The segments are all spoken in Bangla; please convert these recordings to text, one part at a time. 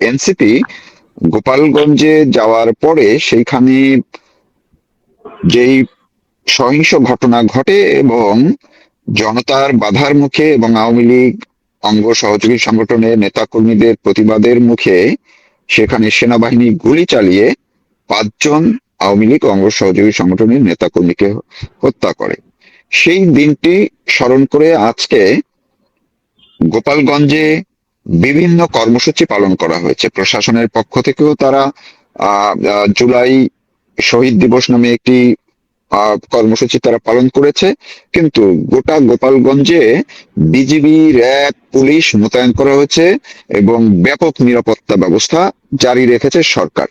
এনসিপি গোপালগঞ্জে যাওয়ার পরে সেইখানে যেই সহিংস ঘটনা ঘটে এবং জনতার বাধার মুখে এবং আওয়ামী লীগ অঙ্গ সহযোগী সংগঠনের নেতাকর্মীদের প্রতিবাদের মুখে সেখানে সেনাবাহিনী গুলি চালিয়ে 5 জন আওয়ামী লীগ অঙ্গ সহযোগী সংগঠনের নেতাকর্মীকে হত্যা করে। সেই দিনটি স্মরণ করে আজকে গোপালগঞ্জে বিভিন্ন কর্মসূচি পালন করা হয়েছে। প্রশাসনের পক্ষ থেকেও তারা জুলাই শহীদ দিবস নামে একটি কর্মসূচি তারা পালন করেছে। কিন্তু গোটা গোপালগঞ্জে বিজিবি, র্যাব, পুলিশ মোতায়েন করা হয়েছে এবং ব্যাপক নিরাপত্তা ব্যবস্থা জারি রেখেছে সরকার।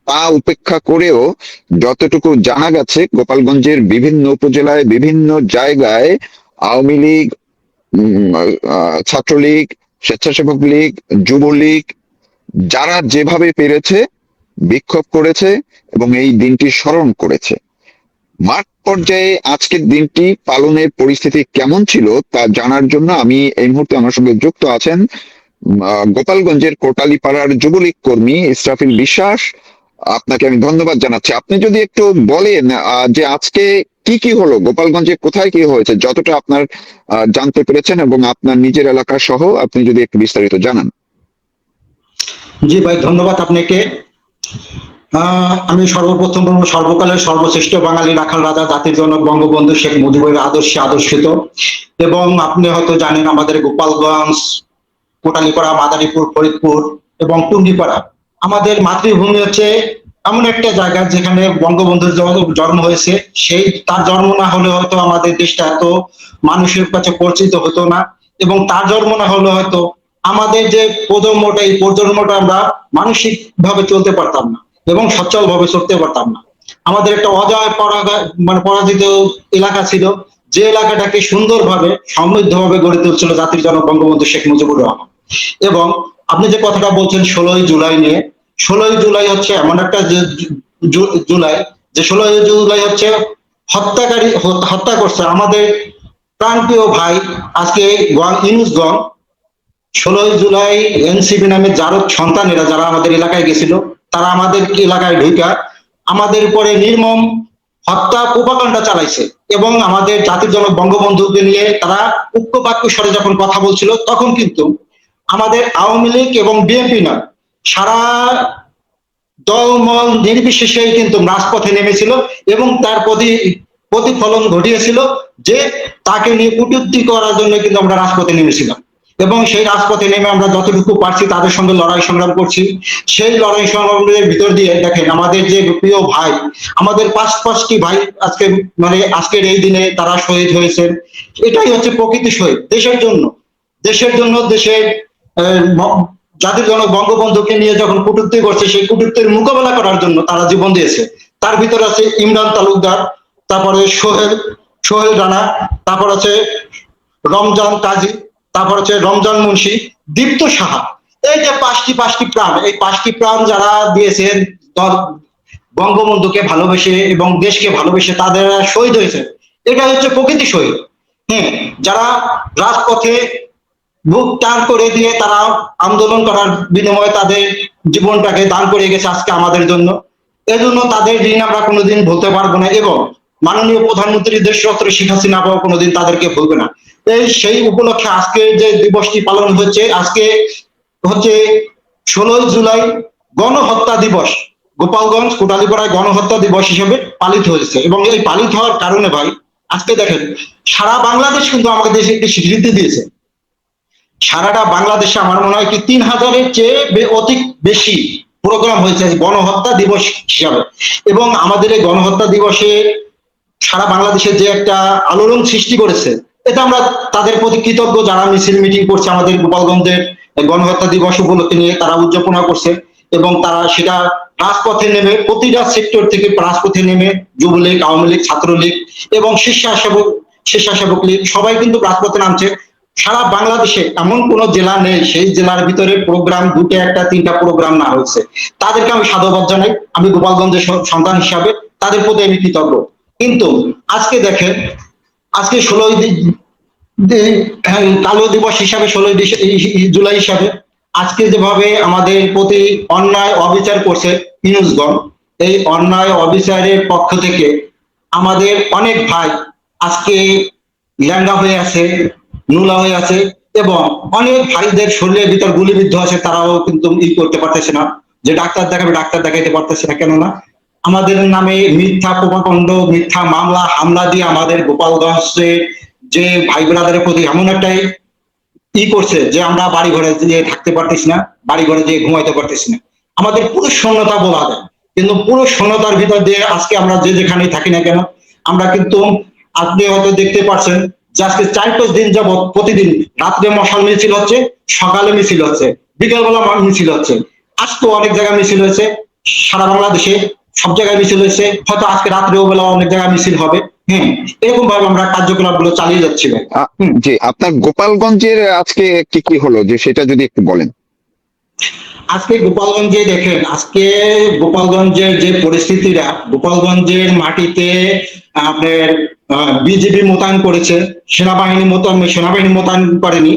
তা উপেক্ষা করেও যতটুকু জানা গেছে, গোপালগঞ্জের বিভিন্ন উপজেলায় বিভিন্ন জায়গায় আওয়ামী লীগ, ছাত্রলীগ, স্বেচ্ছাসেবক লীগ, যুবলীগ যারা যেভাবে পেরেছে বিক্ষোভ করেছে এবং এই দিনটি স্মরণ করেছে। মাঠ পর্যায়ে আজকের দিনটি পালনের পরিস্থিতি কেমন ছিল তা জানার জন্য আমি এই মুহূর্তে আমার সঙ্গে যুক্ত আছেন গোপালগঞ্জের কোটালীপাড়ার যুবলীগ কর্মী ইসরাফিল বিশ্বাস। আপনাকে আমি ধন্যবাদ জানাচ্ছি। আপনি যদি একটু বলেন যে আজকে কি কি হলো, গোপালগঞ্জে কোথায় কি হয়েছে, যতটা আপনার জানতে পেরেছেন এবং আপনার নিজের এলাকা সহ আপনি যদি একটু বিস্তারিত জানান। জি ভাই, ধন্যবাদ আপনাকে। আমি সর্বপ্রথম সর্বকালের সর্বশ্রেষ্ঠ বাঙালি রাখাল রাজা জাতির জনক বঙ্গবন্ধু শেখ মুজিবের আদর্শে আদর্শিত। এবং আপনি হয়তো জানেন আমাদের গোপালগঞ্জ, কোটালীপাড়া, মাদারীপুর, ফরিদপুর এবং টুঙ্গিপাড়া আমাদের মাতৃভূমি হচ্ছে এমন একটা জায়গা যেখানে বঙ্গবন্ধুর জন্ম হয়েছে। সেই তার জন্ম না হলে হয়তো আমাদের দেশটা এত মানুষের কাছে পরিচিত হতো না, এবং তার জন্ম না হলে হয়তো আমাদের যে প্রজন্মটা, এই প্রজন্মটা আমরা মানসিক ভাবে চলতে পারতাম না এবং সচ্ছল ভাবে চলতে পারতাম না। আমাদের একটা অজয় পরাজিত এলাকা ছিল, যে এলাকাটাকে সুন্দরভাবে সমৃদ্ধভাবে গড়ে তুলছিল জাতির জনক বঙ্গবন্ধু শেখ মুজিবুর রহমান। এবং আপনি যে কথাটা বলছেন 16ই জুলাই নিয়ে, 16ই জুলাই হচ্ছে এমন একটা জুলাই, যে 16ই জুলাই হচ্ছে হত্যা করছে আমাদের প্রাণপ্রিয় ভাই আজকে ইউনুসগণ। 16ই জুলাই এনসিপি নামে যার সন্তানেরা যারা আমাদের এলাকায় গেছিল, তারা আমাদের এলাকায় ঢুকা আমাদের উপরে নির্মম হত্যা প্রোপাগান্ডা চালাইছে। এবং আমাদের জাতির জনক বঙ্গবন্ধুকে নিয়ে তারা উক্ত বাক্য স্বরে যখন কথা বলছিল, তখন কিন্তু আমাদের আওয়ামী লীগ এবং বিএনপি না, সারা দলমল নির্বিশেষে কিন্তু রাজপথে নেমেছিল এবং তার প্রতিফলন ঘটিয়েছিল যে তাকে নিয়ে কটূক্তি করার জন্য কিন্তু আমরা রাজপথে নেমেছিলাম। এবং সেই রাজপথে নেমে আমরা যতটুকু পারছি তাদের সঙ্গে লড়াই সংগ্রাম করছি। সেই লড়াই সংগ্রামের ভিতর দিয়ে দেখেন আমাদের যে প্রিয় ভাই, আমাদের পাঁচটি ভাই আজকে আজকের এই দিনে তারা শহীদ হয়েছেন। এটাই হচ্ছে প্রকৃতি শহীদ। দেশের জন্য দেশের জাতির জনক বঙ্গবন্ধুকে নিয়ে যখন কটূক্তি করছে, সেই কটূক্তির মোকাবেলা করার জন্য তারা জীবন দিয়েছে। তার ভিতরে আছে ইমরান তালুকদার, তারপরে সোহেল রানা, তারপর আছে রমজান কাজী, তারপর হচ্ছে রমজান মুন্সি, দীপ্ত সাহা। এই যে পাঁচটি প্রাণ, এই 5টি প্রাণ যারা দিয়েছেন বঙ্গবন্ধুকে ভালোবেসে এবং দেশকে ভালোবেসে, তাদের শহীদ হয়েছে। এটা হচ্ছে প্রকৃতি শহীদ। যারা রাজপথে বুক টান করে দিয়ে তারা আন্দোলন করার বিনিময়ে তাদের জীবনটাকে দান করে গেছে আজকে আমাদের জন্য। এজন্য তাদের ঋণ আমরা কোনোদিন ভুলতে পারবো না, এবং মাননীয় প্রধানমন্ত্রী দেশরত্ন শেখ হাসিনা কোনোদিন তাদেরকে ভুলবে না। সেই উপলক্ষে আজকে যে দিবসটি পালন হচ্ছে, আজকে হচ্ছে 16ই জুলাই গণহত্যা দিবস। গোপালগঞ্জ কোটালীপাড়ায় গণহত্যা দিবস হিসেবে পালিত হয়েছে। এবং এই পালিত হওয়ার কারণে ভাই আজকে দেখেন সারা বাংলাদেশ কিন্তু আমাদের দেশে একটি স্বীকৃতি দিয়েছে। সারাটা বাংলাদেশে আমার মনে হয় কি 3000-এর চেয়ে অধিক বেশি প্রোগ্রাম হয়েছে গণহত্যা দিবস হিসাবে। এবং আমাদের এই গণহত্যা দিবসে সারা বাংলাদেশে যে একটা আলোড়ন সৃষ্টি করেছে, এটা আমরা তাদের প্রতি কৃতজ্ঞ। যারা মিছিল মিটিং করছে আমাদের গোপালগঞ্জের গণহত্যা দিবস উপলক্ষে নিয়ে, তারা উদযাপনা করছে এবং তারা সেটা রাজপথে নেমে, প্রতিটা সেক্টর থেকে রাজপথে নেমে যুবলীগ, আওয়ামী লীগ, ছাত্রলীগ এবং স্বেচ্ছাসেবক লীগ সবাই কিন্তু রাজপথে নামছে। সারা বাংলাদেশে এমন কোন জেলা নেই সেই জেলার ভিতরে প্রোগ্রাম 2টা, 1টা, 3টা প্রোগ্রাম না হয়েছে। তাদেরকে আমি সাধুবাদ জানাই। আমি গোপালগঞ্জের সন্তান হিসাবে তাদের প্রতি আমি কৃতজ্ঞ। কিন্তু আজকে দেখেন, আজকে 16ই কালো দিবস হিসাবে, 16ই জুলাই হিসাবে আজকে যেভাবে আমাদের প্রতি অন্যায় অবিচার করছে পিনুষগণ, এই অন্যায় অবিচারের পক্ষ থেকে আমাদের অনেক ভাই আজকে ল্যাংড়া হয়ে আছে, নুলা হয়ে আছে, এবং অনেক ভাইদের শরীরের ভিতর গুলিবিদ্ধ আছে, তারাও কিন্তু করতে পারতেছে না, যে ডাক্তার দেখাবে ডাক্তার দেখাইতে পারতেছে না। কেননা আমাদের নামে মিথ্যা প্রপাকাণ্ড, মিথ্যা মামলা হামলা দিয়ে আমাদের গোপালগঞ্জের যে ভাই ব্রাদারের প্রতি এমন একটাই করছে যে আমরা বাড়ি ঘরে যেয়ে থাকতে পারতেছি না, বাড়ি ঘরে যেয়ে ঘুমাইতে পারতেছি না, আমাদের পুরো শূন্যতা বলা যায়। কিন্তু পুরো শূন্যতার ভিতর দিয়ে আজকে আমরা যে যেখানেই থাকি না কেন, আমরা কিন্তু, আপনি হয়তো দেখতে পাচ্ছেন যে আজকে 4-5 দিন যাবৎ প্রতিদিন রাত্রে মশাল মিছিল হচ্ছে, সকালে মিছিল হচ্ছে, বিকেলবেলা মিছিল হচ্ছে, আজকে অনেক জায়গায় মিছিল হয়েছে, সারা বাংলাদেশে সব জায়গায় মিছিল হয়েছে, হয়তো আজকে রাত্রেও বেলা অনেক জায়গায় মিছিল হবে। হ্যাঁ, এরকম ভাবে আমরা কার্যকলাপ গুলো চালিয়ে যাচ্ছি ভাই। জি, আপনার গোপালগঞ্জের আজকে কি কি হলো, যে সেটা যদি একটু বলেন। আজকে গোপালগঞ্জে দেখেন, আজকে গোপালগঞ্জের যে পরিস্থিতিটা, গোপালগঞ্জের মাটিতে আপনার বিজেপি মোতায়েন করেছে, সেনাবাহিনী মোতায়েন করেনি,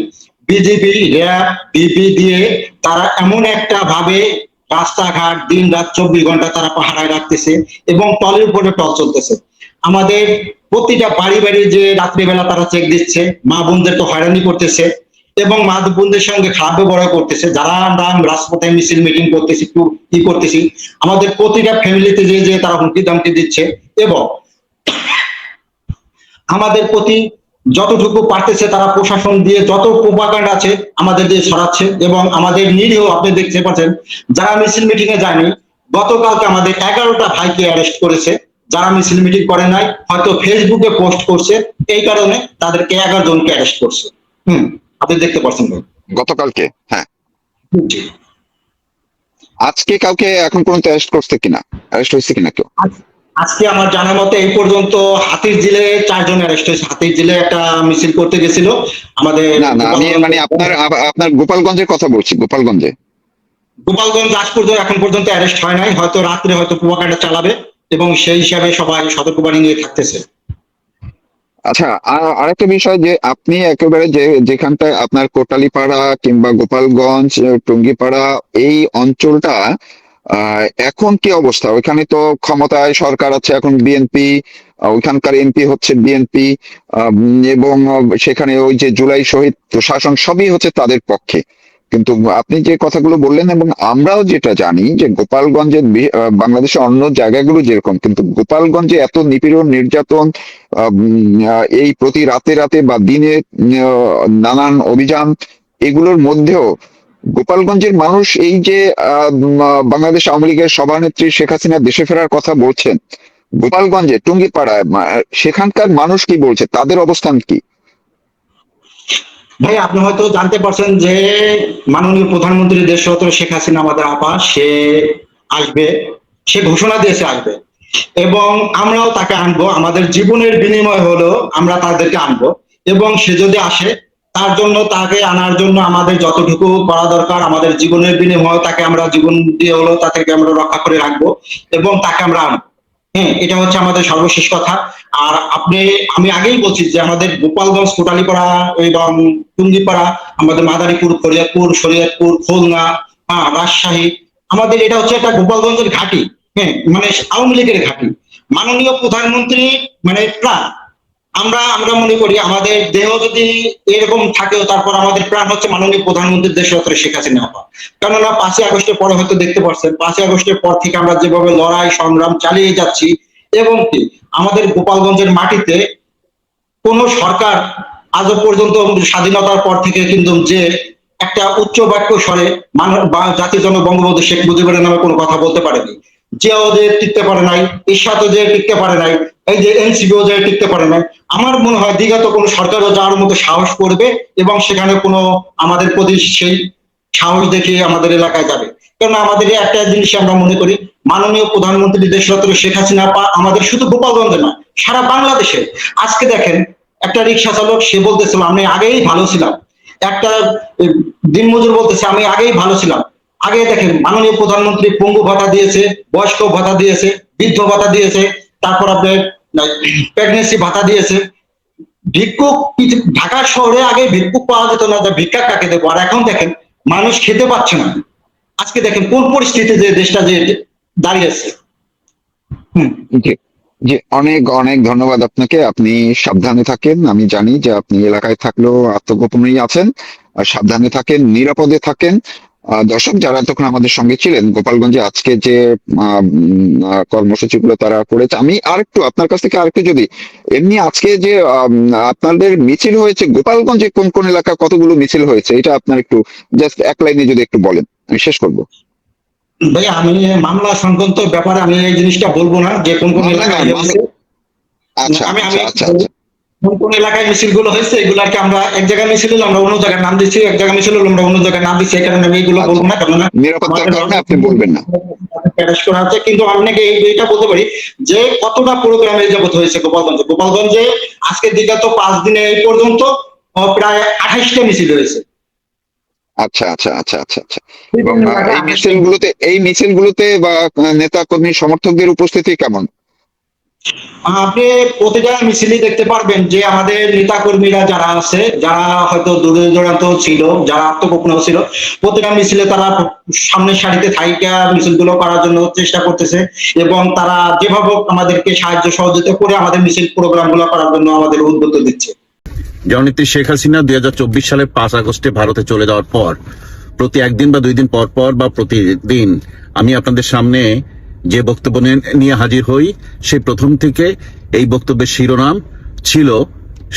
বিজেপি র্যাব বিপি দিয়ে তারা এমন একটা ভাবে রাস্তাঘাট দিন রাত 24 ঘন্টা তারা পাহারায় রাখতেছে, এবং টলের উপরে টল চলতেছে। আমাদের প্রতিটা বাড়ি বাড়ি যে রাত্রিবেলা তারা চেক দিচ্ছে, মা বোনদেরকে হয়রানি করতেছে, এবং মা বোনদের সঙ্গে খারাপ ব্যবহার করতেছে। যারা আমরা রাজপথে মিছিল মিটিং করতেছি, কি করতেছি, আমাদের প্রতিটা ফ্যামিলিতে যে যে তারা হুমকি দামকি দিচ্ছে, এবং আমাদের প্রতি যতটুকু পারতেছে তারা প্রশাসন দিয়ে যত প্রোপাগান্ডা আছে আমাদের দিয়ে ছড়াচ্ছে, এবং আমাদের নিরীহ, আপনি দেখতে পাচ্ছেন যারা মিছিল মিটিং এ যায়নি, গতকালকে আমাদের 11টা ভাইকে অ্যারেস্ট করেছে। যারা মিছিল মিটিং করে নাই, হয়তো ফেসবুকে পোস্ট করছে, এই কারণে তাদেরকে 11 জনকে অ্যারেস্ট করছে। আপনি দেখতে পাচ্ছেন ভাই। গতকালকে, হ্যাঁ। জি। আজকে কাউকে এখন পর্যন্ত অ্যারেস্ট করছে কিনা, অ্যারেস্ট হয়েছে কিনা কেউ? আজকে আমার জানার মতে এই পর্যন্ত হাতিরঝিলে 4 জন অ্যারেস্ট হয়েছে। হাতিরঝিলে একটা মিছিল করতে গেছিল আমাদের না না, আমি মানে আপনার গোপালগঞ্জের কথা বলছি, গোপালগঞ্জে। গোপালগঞ্জ আজ পর্যন্ত এখন পর্যন্ত অ্যারেস্ট হয় নাই, হয়তো রাত্রে হয়তো প্রোপাগান্ডা চালাবে, এবং সেই হিসাবে সবাই সতর্কবাণী নিয়ে থাকতেছে। আচ্ছা, আরেকটা বিষয়, যে আপনি একেবারে যেখানটায় আপনার কোটালীপাড়া কিংবা গোপালগঞ্জ, টুঙ্গিপাড়া, এই অঞ্চলটা এখন কি অবস্থা? ওইখানে তো ক্ষমতায় সরকার আছে এখন বিএনপি, ওইখানকার এমপি হচ্ছে বিএনপি, এবং সেখানে ওই যে জুলাই শহীদ প্রশাসন সবই হচ্ছে তাদের পক্ষে। কিন্তু আপনি যে কথাগুলো বললেন, এবং আমরাও যেটা জানি, যে গোপালগঞ্জের বাংলাদেশের অন্য জায়গাগুলো যেরকম, কিন্তু গোপালগঞ্জে এত নিপীড়ন নির্যাতন, এই প্রতি রাতে রাতে বা দিনে নানান অভিযান, এগুলোর মধ্যেও গোপালগঞ্জের মানুষ, এই যে বাংলাদেশ আওয়ামী লীগের সভানেত্রী শেখ হাসিনা দেশে ফেরার কথা বলছেন, গোপালগঞ্জে টুঙ্গিপাড়ায় সেখানকার মানুষ কি বলছে, তাদের অবস্থান কি? ভাই, আপনি হয়তো জানতে পারছেন যে মাননীয় প্রধানমন্ত্রী দেশরত্ন শেখ হাসিনা, আমাদের আপা, সে আসবে, সে ঘোষণা দিয়েছে আসবে, এবং আমরাও তাকে আনবো। আমাদের জীবনের বিনিময় হলো আমরা তাদেরকে আনবো, এবং সে যদি আসে, তার জন্য, তাকে আনার জন্য আমাদের যতটুকু করা দরকার, আমাদের জীবনের বিনিময় তাকে আমরা জীবন দিয়ে হলো তাদেরকে আমরা রক্ষা করে রাখবো, এবং তাকে আমরা আনবো। হ্যাঁ, এটা হচ্ছে আমাদের সর্বশেষ কথা। আর আমি আগেই বলছি যে আমাদের গোপালগঞ্জ, কোটালীপাড়া এবং টুঙ্গিপাড়া, আমাদের মাদারীপুর, শরীয়তপুর, খুলনা, রাজশাহী, আমাদের এটা হচ্ছে একটা গোপালগঞ্জের ঘাঁটি। হ্যাঁ, মানে আওয়ামী লীগের ঘাঁটি, মাননীয় প্রধানমন্ত্রী মানে প্রাণ। আমরা আমরা মনে করি আমাদের দেহ যদি এরকম থাকেও, তারপর আমাদের প্রাণ হচ্ছে মাননীয় প্রধানমন্ত্রী দেশরত্ন শেখ হাসিনা আপা। কেননা 5ই আগস্টের পরে হয়তো দেখতে পাচ্ছেন, 5ই আগস্টের পর থেকে আমরা যেভাবে লড়াই সংগ্রাম চালিয়ে যাচ্ছি, এবং কি আমাদের গোপালগঞ্জের মাটিতে কোন সরকার আজও পর্যন্ত স্বাধীনতার পর থেকে কিন্তু যে একটা উচ্চ বাক্য স্বরে জাতির জনক বঙ্গবন্ধু শেখ মুজিবের নামে কোনো কথা বলতে পারেনি। জিয়াও যে টিকতে পারে নাই, ইরশাদও যে টিকতে পারে নাই, এই যে এনসিপিও যে টিকতে পারে নাই। আমার মনে হয় বিগত কোনো সরকারও যাওয়ার মতো সাহস করবে, এবং সেখানে কোনো আমাদের প্রতি সেই সাহস দেখিয়ে আমাদের এলাকায় যাবে। কেন আমাদের একটা জিনিস আমরা মনে করি, মাননীয় প্রধানমন্ত্রী দেশরত্ন শেখ হাসিনা আমাদের শুধু গোপালগঞ্জে না, সারা বাংলাদেশে। আজকে দেখেন, একটা রিক্সা চালক, সে বলতেছিল আমি আগেই ভালো ছিলাম, একটা দিনমজুর বলতেছে আমি আগেই ভালো ছিলাম। আগে দেখেন, মাননীয় প্রধানমন্ত্রী পঙ্গু ভাতা দিয়েছে, বয়স্ক ভাতা দিয়েছে, বৃদ্ধ ভাতা দিয়েছে, তারপর আপনার প্রেগনেন্সি ভাতা দিয়েছে। ভিক্ষুক, ঢাকা শহরে আগে ভিক্ষুক পাওয়া যেত না, ভিক্ষা কাকে দেবো। আর এখন দেখেন, মানুষ খেতে পাচ্ছে না। আজকে দেখেন কোন পরিস্থিতিতে যে দেশটা যে দাঁড়িয়েছে। হুম। জি, জি, অনেক অনেক ধন্যবাদ আপনাকে। আপনি সাবধানে থাকেন। আমি জানি যে আপনি এলাকায় থাকলেও আত্মগোপনেই আছেন। সাবধানে থাকেন, নিরাপদে থাকেন। দর্শক যারা এতক্ষণ আমাদের সঙ্গে ছিলেন, গোপালগঞ্জে আজকে যে কর্মসূচিগুলো তারা করেছে, আমি আরেকটু আপনার কাছ থেকে আরেকটু যদি এমনি আজকে যে আপনাদের মিছিল হয়েছে, গোপালগঞ্জে কোন কোন এলাকা কতগুলো মিছিল হয়েছে, এটা আপনার একটু জাস্ট এক লাইনে যদি একটু বলেন, আমি শেষ করবো। ভাই আমি মামলা সংক্রান্ত ব্যাপারে আমি এই জিনিসটা বলবো না যে কোন কোন মামলা এলাকায় নয়, হয়েছে। আচ্ছা আমি আচ্ছা আমি আচ্ছা আচ্ছা কোন কোন এলাকায় মিছিল গুলো হয়েছে এগুলাকে আমরা এক জায়গায় মিছিল হলে আমরা অন্য জায়গায় নাম দিচ্ছি, এক জায়গায় মিছিল হলে আমরা অন্য জায়গায় নাম দিচ্ছি, এই কারণে আমি এগুলো আচ্ছা, বলবো না, কারণ নিরাপত্তার আমাদের কারণে আপনি বলবেন না। প্যারেস করা আছে। কিন্তু আপনাকে এইটা বলতে পারি যে কতটা প্রোগ্রাম এই যাবত হয়েছে গোপালগঞ্জে। গোপালগঞ্জে আজকে বিগত 5 দিনে এই পর্যন্ত প্রায় 28টা মিছিল হয়েছে। আচ্ছা আচ্ছা আচ্ছা আচ্ছা আচ্ছা। এবং বিভিন্ন এলাকায় এই 28টা। মিছিলগুলোতে বা নেতা কর্মী সমর্থকদের উপস্থিতি কেমন? আপনি প্রতিটা মিছিলই দেখতে পারবেন যে আমাদের নেতা কর্মীরা যারা আছে, যারা হয়তো দূরে দূরান্ত ছিল, যারা আত্মগোপন ছিল, প্রতিটা মিছিলে তারা সামনের সারিতে থাইকা মিছিলগুলো করার জন্য চেষ্টা করতেছে এবং তারা যেভাবে আমাদেরকে সাহায্য সহযোগিতা করে আমাদের মিছিল প্রোগ্রাম গুলো করার জন্য আমাদের উদ্বুদ্ধ দিচ্ছে। জননেত্রী শেখ হাসিনা 2024 সালের 5 আগস্টে ভারতে চলে যাওয়ার পর প্রতি একদিন বা 2 দিন পর পর বা প্রতিদিন আমি আপনাদের সামনে যে বক্তব্য নিয়ে হাজির হই, সেই প্রথম থেকে এই বক্তব্যের শিরোনাম ছিল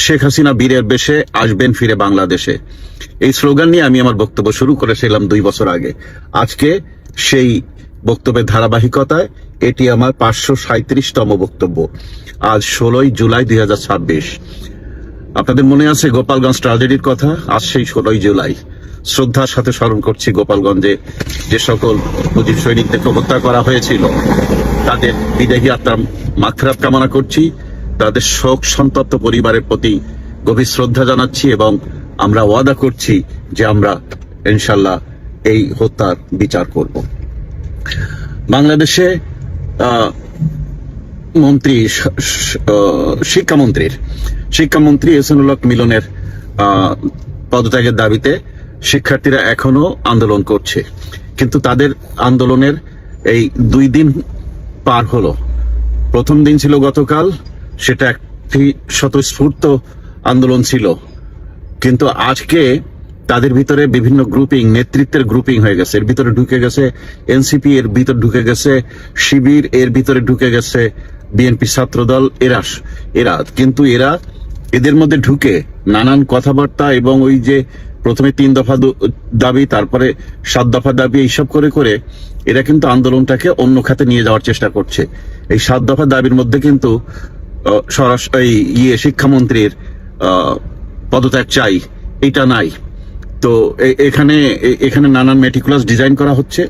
শেখ হাসিনা বীরের বেশে আসবেন ফিরে বাংলাদেশে। এই স্লোগান নিয়ে আমি আমার বক্তব্য শুরু করেছিলাম 2 বছর আগে। আজকে সেই বক্তব্যের ধারাবাহিকতায় এটি আমার 537তম বক্তব্য। আজ 16ই জুলাই 2026। আপনাদের মনে আছে গোপালগঞ্জ ট্র্যাজেডির কথা? আজ সেই 16ই জুলাই। শ্রদ্ধার সাথে স্মরণ করছি গোপালগঞ্জে যে সকল মুজিব সৈনিকদেরকে হত্যা করা হয়েছিল, তাদের বিদেহী আত্মার মাগফিরাত কামনা করছি। তাদের শোক সন্তপ্ত পরিবারের প্রতি গভীর শ্রদ্ধা জানাচ্ছি এবং আমরা ওয়াদা করছি যে আমরা ইনশাল্লাহ এই হত্যার বিচার করব। বাংলাদেশে মন্ত্রী শিক্ষামন্ত্রী এহসানুল হক মিলনের পদত্যাগের দাবিতে শিক্ষার্থীরা এখনো আন্দোলন করছে, কিন্তু তাদের আন্দোলনের এই 2 দিন পার হলো। প্রথম দিন ছিল গতকাল, সেটা একটি স্বতঃস্ফূর্ত আন্দোলন ছিল, কিন্তু আজকে তাদের ভিতরে বিভিন্ন গ্রুপিং, নেতৃত্বের গ্রুপিং হয়ে গেছে। এর ভিতরে ঢুকে গেছে এনসিপি, এর ভিতরে ঢুকে গেছে শিবির, এর ভিতরে ঢুকে গেছে বিএনপি ছাত্রদল। এরা এদের মধ্যে ঢুকে নানান কথাবার্তা এবং ওই যে প্রথমে 3 দফা দাবি, তারপরে 7 দফা দাবি, এইসব করে করে এরা কিন্তু আন্দোলনটাকে অন্য খাতে নিয়ে যাওয়ার চেষ্টা করছে। এই 7 দফা দাবির মধ্যে কিন্তু সরাসরি শিক্ষামন্ত্রীর পদত্যাগ চাই এটা নাই। তো এখানে নানান মেটিকুলাস ডিজাইন করা হচ্ছে।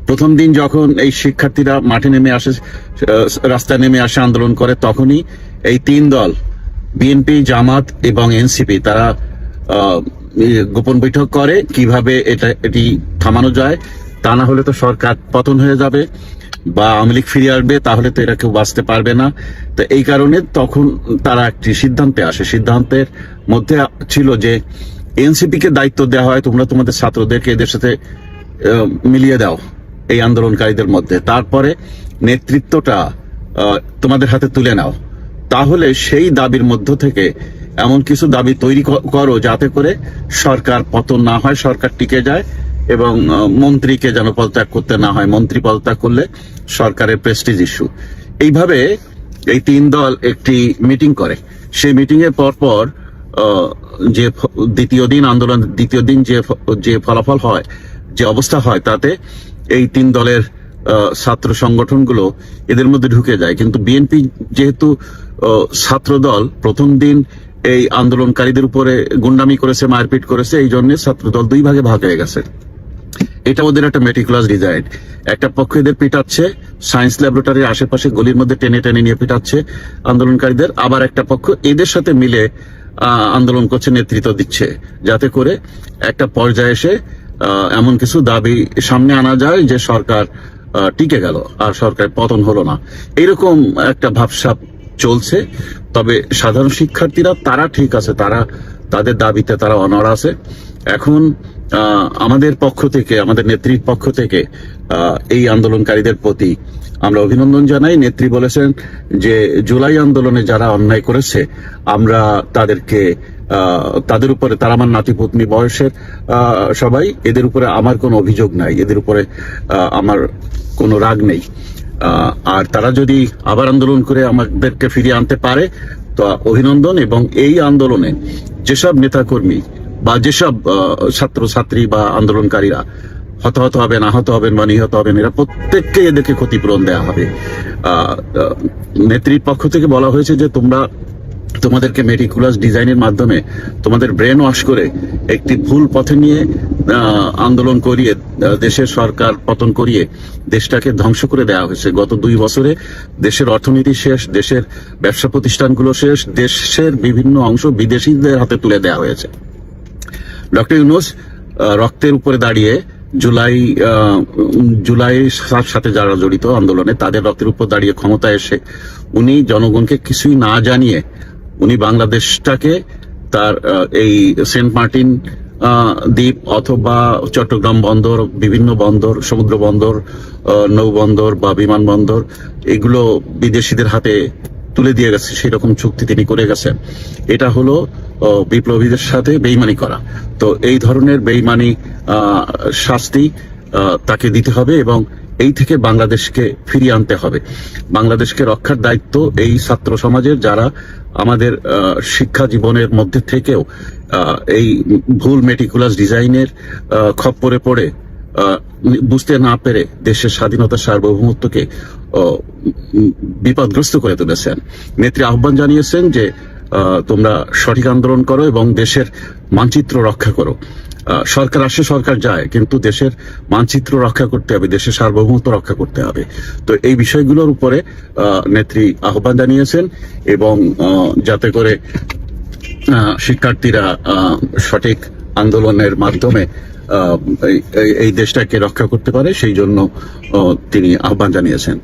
প্রথম দিন যখন এই শিক্ষার্থীরা মাঠে নেমে আসে, রাস্তায় নেমে আসে, আন্দোলন করে, তখনই এই 3 দল বিএনপি, জামাত এবং এনসিপি তারা গোপন বৈঠক করে কিভাবে এটি থামানো যায়। তা না হলে তো সরকার পতন হয়ে যাবে বা আওয়ামী লীগ ফিরে আসবে, তাহলে তো এরা কেউ বাঁচতে পারবে না। তো এই কারণে তখন তারা একটি সিদ্ধান্তে আসে। সিদ্ধান্তের মধ্যে ছিল যে এনসিপি কে দায়িত্ব দেওয়া হয়, তোমরা তোমাদের ছাত্রদেরকে এদের সাথে মিলিয়ে দাও এই আন্দোলনকারীদের মধ্যে, তারপরে নেতৃত্বটা তোমাদের হাতে তুলে নাও। তাহলে সেই দাবির মধ্য থেকে এমন কিছু দাবি তৈরি করো যাতে করে সরকার পতন না হয়, সরকার টিকে যায় এবং মন্ত্রীকে যেন পদত্যাগ করতে না হয়। মন্ত্রী পদত্যাগ করলে সরকারের প্রেস্টিজ ইস্যু। এইভাবে এই 3 দল একটি মিটিং করে। সেই মিটিং এর পর যে দ্বিতীয় দিন যে ফলাফল হয়, যে অবস্থা হয়, তাতে এই 3 দলের ছাত্র সংগঠনগুলো এদের মধ্যে ঢুকে যায়। কিন্তু বিএনপি যেহেতু ছাত্র দল, প্রথম দিন এই আন্দোলনকারীদের উপরে গুন্ডামি করেছে, মারপিট করেছে, এই জন্য ছাত্র দল 2 ভাগে ভাগ হয়ে গেছে। এটা ওদের একটা মেটিকুলাস ডিজাইন। একটা পক্ষ এদের পিটাচ্ছে, সায়েন্স ল্যাবরেটরির আশেপাশে গলির মধ্যে টেনে টেনে নিয়ে পিটাচ্ছে আন্দোলনকারীদের। আবার একটা পক্ষ এদের সাথে মিলে আন্দোলন করছে, নেতৃত্ব দিচ্ছে, যাতে করে একটা পর্যায়ে এসে এমন কিছু দাবি সামনে আনা যায় যে সরকার টিকে গেল আর সরকার পতন হলো না। এইরকম একটা ভাবসাব চলছে। তবে সাধারণ শিক্ষার্থীরা তারা ঠিক আছে, তারা তাদের দাবিতে তারা অনড় আছে। এখন আমাদের পক্ষ থেকে, আমাদের নেত্রীর পক্ষ থেকে এই আন্দোলনকারীদের প্রতি আমরা অভিনন্দন জানাই। নেত্রী বলেছেন যে জুলাই আন্দোলনে যারা অন্যায় করেছে আমরা তাদেরকে তাদের উপরে, তারা আমার নাতিপুতনি বয়সের সবাই, এদের উপরে আমার কোনো অভিযোগ নাই, এদের উপরে আমার কোনো রাগ নেই। আর তারা যদি আবার আন্দোলন করে আমাদেরকে ফিরিয়ে আনতে পারে তো অভিনন্দন। এবং এই আন্দোলনে যেসব নেতাকর্মী বা যেসব ছাত্রছাত্রী বা আন্দোলনকারীরা হতাহত হবেন, আহত হবেন বা নিহত হবেন, এরা প্রত্যেককে এদেরকে ক্ষতিপূরণ দেওয়া হবে। নেত্রীর পক্ষ থেকে বলা হয়েছে যে তোমাদেরকে মেটিকুলাস ডিজাইনের মাধ্যমে তোমাদের ব্রেন ওয়াশ করে একটি ভুল পথে নিয়ে আন্দোলন করিয়ে দেশের সরকার পতন করিয়ে দেশটাকে ধ্বংস করে দেওয়া হয়েছে। গত 2 বছরে দেশের অর্থনীতি শেষ, দেশের ব্যবসা প্রতিষ্ঠানগুলো শেষ, দেশের বিভিন্ন অংশ বিদেশিদের হাতে তুলে দেওয়া হয়েছে। ডক্টর ইউনূস রক্তের উপরে দাঁড়িয়ে জুলাই সাথে যারা জড়িত আন্দোলনে তাদের রক্তের উপর দাঁড়িয়ে ক্ষমতা এসে উনি জনগণকে কিছুই না জানিয়ে উনি বাংলাদেশটাকে তার এই সেন্ট মার্টিন দ্বীপ অথবা চট্টগ্রাম বন্দর, বিভিন্ন বন্দর, সমুদ্র বন্দর, নৌবন্দর বা বিমানবন্দর, এগুলো বিদেশিদের হাতে তুলে দিয়ে গেছে, সেই রকম চুক্তি তিনি করে গেছেন। এটা হলো বিপ্লবীদের সাথে বেইমানি করা। তো এই ধরনের বেইমানি শাস্তি তাকে দিতে হবে এবং এই থেকে বাংলাদেশকে ফিরিয়ে আনতে হবে। বাংলাদেশকে রক্ষার দায়িত্ব এই ছাত্র সমাজের, যারা আমাদের শিক্ষা জীবনের মধ্যে থেকেও এই ভুল মেটিকুলাস ডিজাইনের খপ্পরে পড়ে বুঝতে না পেরে দেশের স্বাধীনতা সার্বভৌমত্বকে বিপদগ্রস্ত করে তুলেছেন। নেত্রী আহ্বান জানিয়েছেন যে তোমরা সঠিক আন্দোলন করো এবং দেশের মানচিত্র রক্ষা করো। সরকার আসে, সরকার যায়, কিন্তু দেশের মানচিত্র রক্ষা করতে হবে, দেশের সার্বভৌমত্ব রক্ষা করতে হবে। তো এই বিষয়গুলোর উপরে নেত্রী আহ্বান জানিয়েছেন এবং যাতে করে শিক্ষার্থীরা সঠিক আন্দোলনের মাধ্যমে এই দেশটাকে রক্ষা করতে পারে সেই জন্য তিনি আহ্বান জানিয়েছেন।